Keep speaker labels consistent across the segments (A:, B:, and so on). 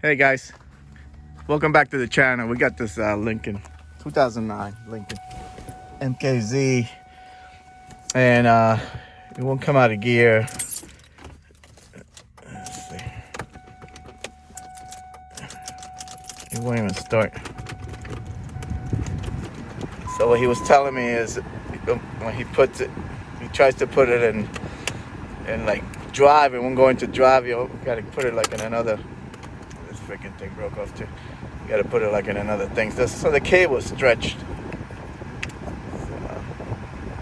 A: Hey guys, welcome back to the channel. We got this Lincoln 2009 Lincoln MKZ, and it won't come out of gear. Let's see. It won't even start. So what he was telling me is when he puts it, he tries to put it in like drive, it won't go into drive. You gotta put it like in another. This freaking thing broke off too. You gotta put it like in another thing. So the cable is stretched. So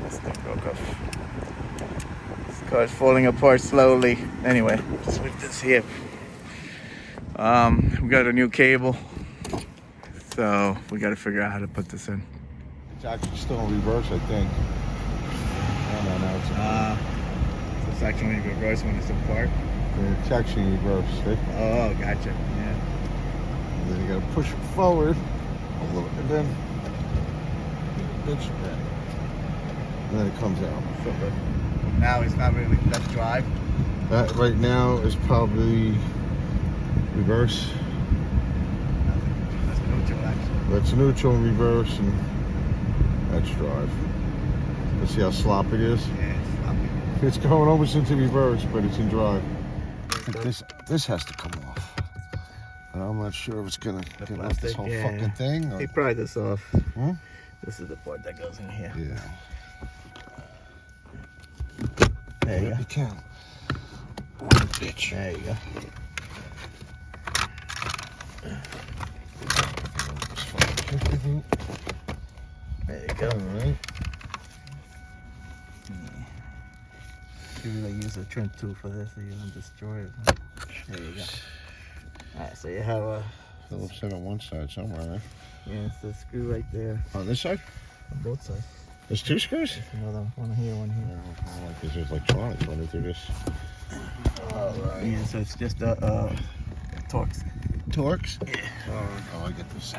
A: this thing broke off. This car is falling apart slowly. Anyway, just with this here. We got a new cable. So we gotta figure out how to put this in.
B: It's actually still in reverse, I think.
A: So it's actually in reverse when it's apart.
B: Yeah, it's actually in reverse, see?
A: Oh, gotcha. Yeah.
B: And then you gotta push it forward a little, and then pinch it back. And then it comes out.
A: So now it's not really left drive.
B: That right now is probably reverse.
A: That's neutral, actually.
B: That's neutral and reverse, and that's drive. Let's see how sloppy it is.
A: Yeah, it's sloppy.
B: It's going almost into reverse, but it's in drive. This has to come off. And I'm not sure if it's gonna get off this whole fucking thing. Or...
A: He pried this off.
B: Hmm?
A: This is the part that goes in here.
B: Yeah.
A: There you go.
B: You can. Bitch.
A: There you go. There you go.
B: Alright.
A: You really use a trim tool for this so you don't destroy it. There you go. Alright, so you have a
B: Phillips head on one side somewhere, right?
A: yeah, it's a screw right there.
B: On this side?
A: On both sides.
B: There's two screws?
A: There's another one here, one here.
B: Oh, because there's electronics running through this.
A: Alright. Yeah, so it's just a Torx.
B: Torx?
A: Yeah.
B: Oh, I get this.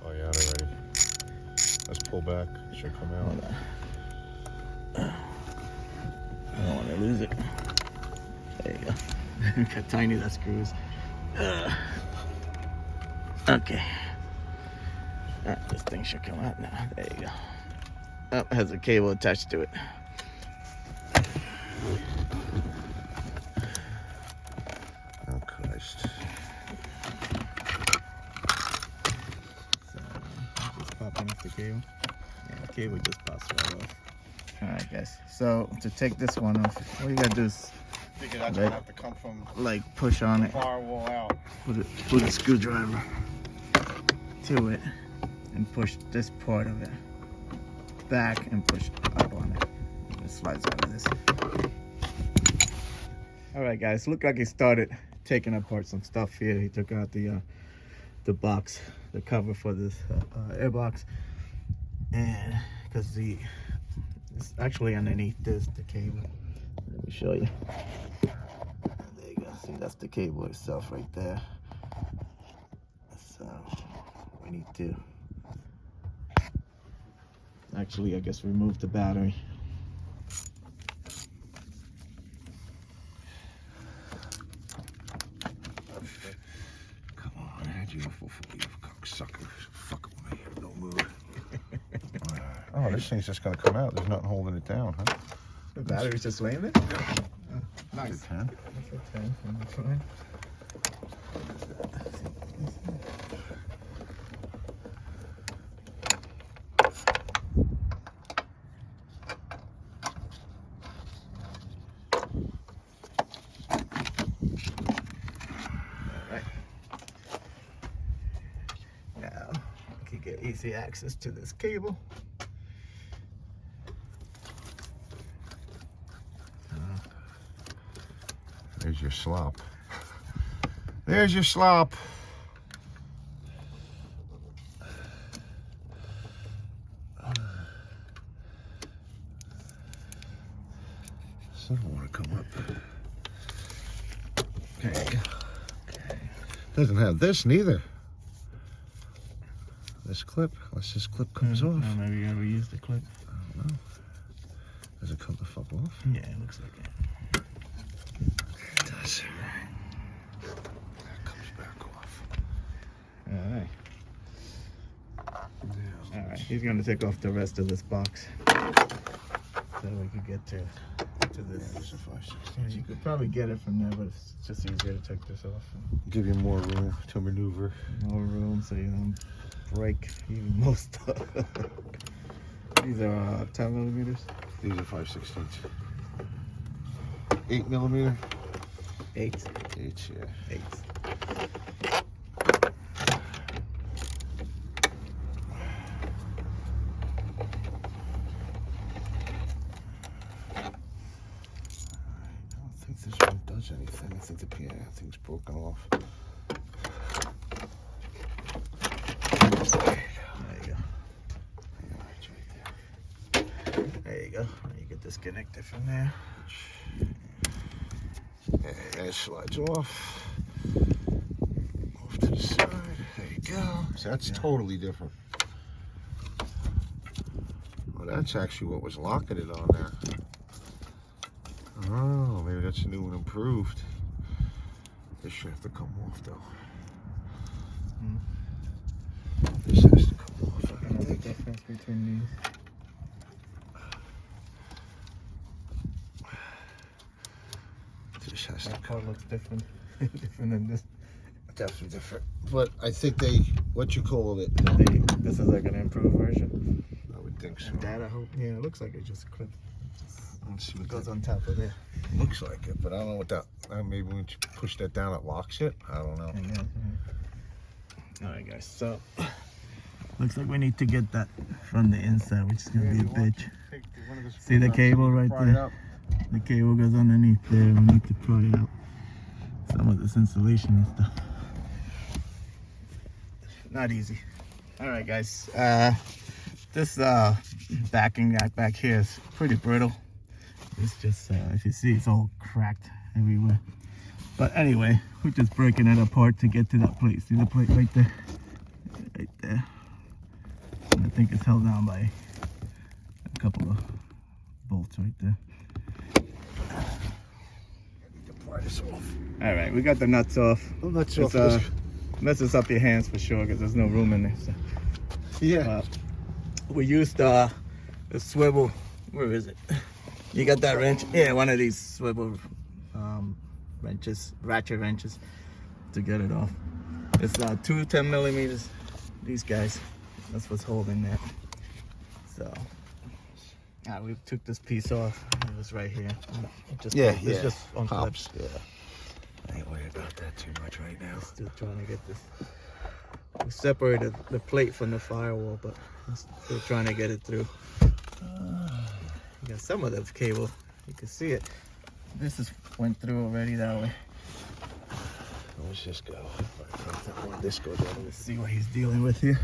B: Oh, yeah, they're ready. Let's pull back. It should come out.
A: I don't want to lose it. There you go. Look how tiny that screw is. Okay. This thing should come out now. There you go. Oh, it has a cable attached to it.
B: Oh, Christ.
A: So, just popping off the cable. Yeah, the cable just pops right off. Alright, guys. So, to take this one off, all you gotta do is
B: I think that's gonna have to come from
A: like push on it.
B: firewall out.
A: Put a screwdriver to it and push this part of it back and push up on it. It slides out of this. Alright guys, look like he started taking apart some stuff here. He took out the box, the cover for this air box, and because it's actually underneath this, the cable. Let me show you. There you go. See, that's the cable itself right there. So we need to actually, I guess, remove the battery.
B: Come on, I had you before you cocksucker. Fuck with me. Don't move. Oh, this thing's just gonna come out. There's nothing holding it down, huh?
A: The battery's just laying there? Oh, nice.
B: That's a 10.
A: That's a 10 from the front. Alright. Now, I can get easy access to this cable.
B: There's your slop. There's your slop. Still don't want to come up. Okay. Doesn't have this neither. This clip, unless this clip comes off.
A: Maybe you gotta reuse the clip.
B: I don't know. Does it come the fuck up off.
A: Yeah, it looks like it.
B: It does. That comes back off.
A: All right.
B: Yeah,
A: All right. He's gonna take off the rest of this box so we could get to this.
B: there's a 5/16.
A: Yeah, you could probably get it from there, but it's just easier to take this off.
B: Give you more room to maneuver.
A: More room so you don't break even more stuff. These are 10 millimeters.
B: These are 5/16. 8 millimeter.
A: 8.
B: 8, yeah.
A: 8.
B: I don't think this one does anything. I think the piano thing's broken off.
A: There you go. There you go. You get disconnected from there.
B: And it slides off. Off to the side. There you go. So that's totally different. Well, that's actually what was locking it on there. Oh, maybe that's a new and improved. This should have to come off though. This has to come off. I
A: Another
B: think.
A: difference between these.
B: This has to
A: That
B: come.
A: part looks different. Different than this.
B: Definitely different. But I think they, what you call it?
A: This is like an improved version.
B: I would think so.
A: And that I hope. Yeah, it looks like it just clipped.
B: Let's see what
A: It goes
B: that
A: on top of there.
B: looks like it, but I don't know what that. Maybe when you push that down, it locks it. I don't know.
A: All right, guys. So looks like we need to get that from the inside, which is gonna be a bitch. See the cable right there? The cable goes underneath there. We need to pry out some of this insulation and stuff. Not easy. All right, guys. This backing back here is pretty brittle. It's just, if you see, it's all cracked everywhere. But anyway, we're just breaking it apart to get to that plate. See the plate right there? Right there. And I think it's held down by a couple of bolts right there.
B: Pry this off.
A: All right, we got the nuts off.
B: Oh, that's
A: It's,
B: off.
A: messes up your hands for sure because there's no room in there. So.
B: Yeah.
A: We used the swivel. Where is it? You got that wrench? Yeah, one of these swivel wrenches, ratchet wrenches, to get it off. It's 2 10 millimeters. These guys. That's what's holding that. So, we took this piece off. It was right here. It just,
B: Yeah,
A: it's just on
B: Pops.
A: clips.
B: Yeah. I ain't worried about that too much right now.
A: Still trying to get this. We separated the plate from the firewall, but I'm still trying to get it through. You got some of the cable. You can see it. This is went through already that way.
B: Where's this go? This goes on.
A: Let's see what he's dealing with here.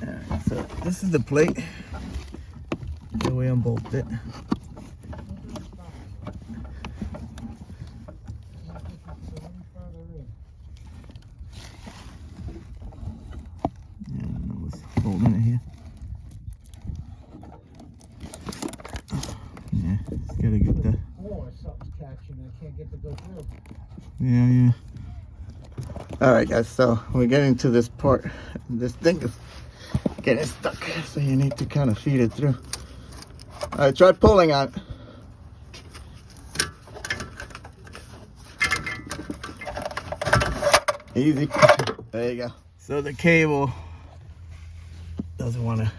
A: Alright, so this is the plate. The way I'm bolted. Yeah, I don't know what's holding it here. Yeah, just gotta get that.
C: Oh, something's catching. I can't get to go through.
A: Yeah. All right, guys. So we're getting to this part. This thing is getting stuck, so you need to kind of feed it through. All right, try pulling on it. Easy. There you go. So the cable doesn't want to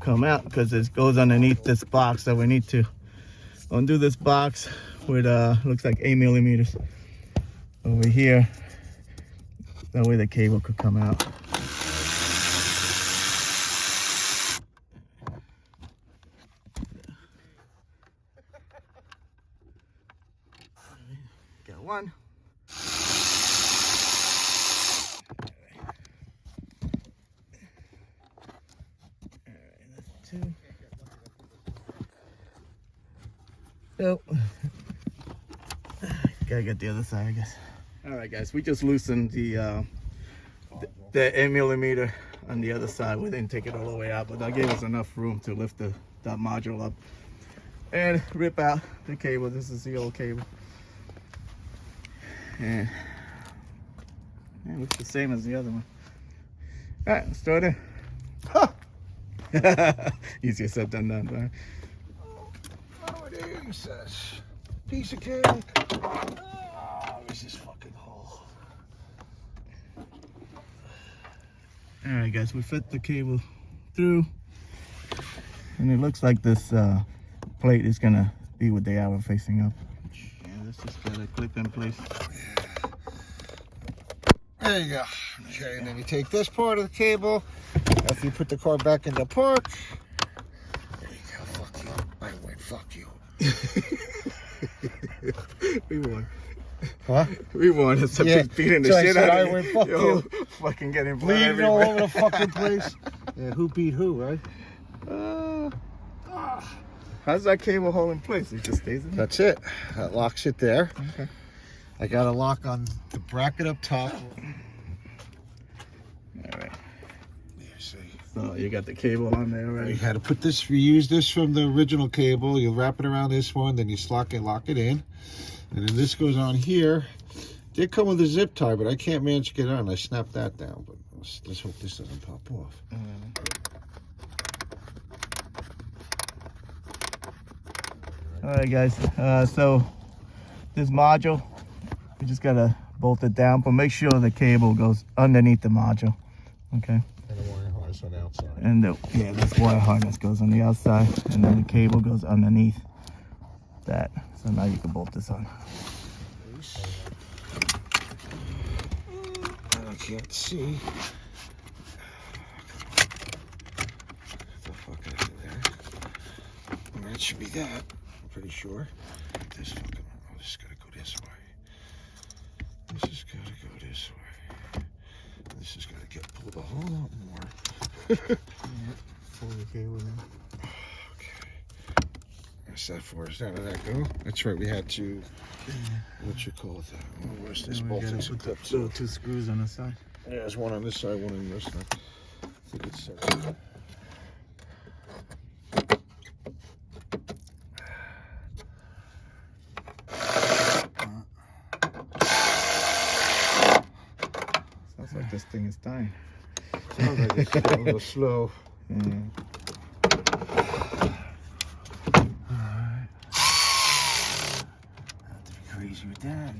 A: come out because it goes underneath this box, so we need to undo this box with looks like 8 millimeters over here. That way the cable could come out. Got one. Alright, that's 2. Nope. Gotta get the other side, I guess. All right, guys, we just loosened the 8 millimeter on the other side. We didn't take it all the way out, but that gave us enough room to lift that module up. and rip out the cable. This is the old cable. And it looks the same as the other one. All right, let's throw it in.
B: Huh.
A: Easier said than done, right?
B: Oh, it is. Piece of cake. Oh, where's this fucking hole?
A: All right, guys, we fit the cable through, and it looks like this plate is gonna be with the arrow facing up. Yeah, this just gotta clip in place.
B: There you go. Okay, and then you take this part of the cable. After you put the car back in the park. There you go. Fuck you. I went. Fuck you.
A: We won.
B: Huh?
A: We won. It's
B: Yeah,
A: beating the
B: so I
A: shit
B: said
A: out
B: I
A: of
B: went,
A: you.
B: fuck
A: Yo,
B: you.
A: fucking getting blood
B: Bleeding all
A: everywhere.
B: over the fucking place. Yeah, who beat who, right?
A: How's that cable hold in place? It just stays in there?
B: That's it. That locks it there.
A: Okay.
B: I got a lock on the bracket up top.
A: All right.
B: There, see.
A: So you got the cable on there
B: You
A: already.
B: had to put this, reuse this from the original cable. You wrap it around this one, then you lock it in. And then this goes on here. Did come with a zip tie, but I can't manage to get it on. I snapped that down, but let's hope this doesn't pop off.
A: All right, guys. So this module, we just gotta bolt it down, but make sure the cable goes underneath the module. Okay.
B: And the wiring harness on the outside.
A: And this wire harness goes on the outside, and then the cable goes underneath that. So now you can bolt this on.
B: I can't see. Get the fuck out of there. And that should be that. I'm pretty sure. This fucking. Oh, this is gotta go this way. This has gotta go this way. This has gotta get pulled a whole lot more.
A: Pull the cable in.
B: Okay. That's that for us. How did that go? That's right. We had to. What you call that? Oh, where's this
A: Then we
B: bolt?
A: gotta
B: It's
A: put the
B: clipped.
A: little 2 screws on the side.
B: Yeah, there's one on this side, one on this side. I think it's
A: Sounds like this thing is dying.
B: sounds like it's a little slow.
A: Yeah.
B: Have to be crazy with that.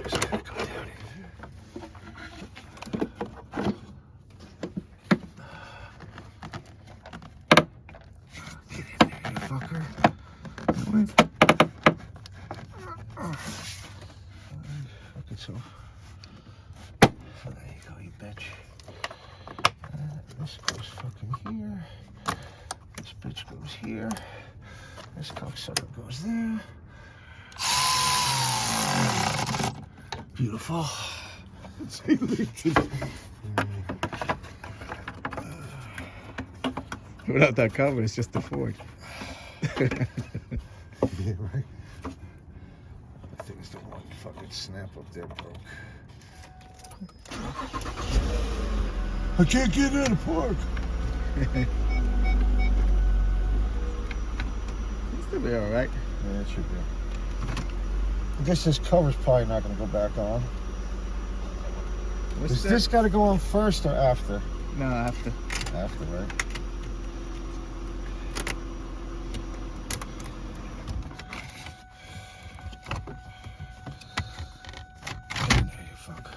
B: Just gotta go down in here. Get in there, you fucker. Fucking so. There you go, you bitch. This goes fucking here. This bitch goes here. This cocksucker goes there. Beautiful.
A: Without that cover, it's just a Ford.
B: Yeah, right. I think it's the one fucking snap up there broke. I can't get in the park.
A: It'll be all right.
B: Yeah, it should be. I guess this cover's probably not going to go back on. Does this got to go on first or after?
A: No, after.
B: After, right? There you fuck.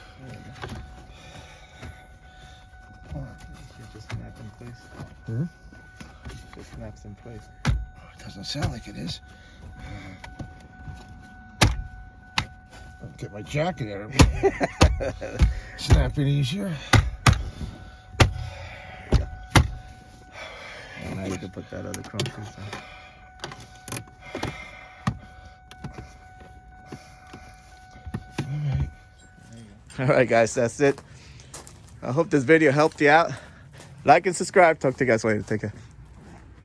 A: It just snaps in place.
B: Hmm?
A: Just snaps in place.
B: Oh, it doesn't sound like it is. I'll get my jacket out of me. Snap it easier.
A: And now you can put that other chrome piece on. All right, guys, that's it. I hope this video helped you out. Like and subscribe. Talk to you guys later. Take care.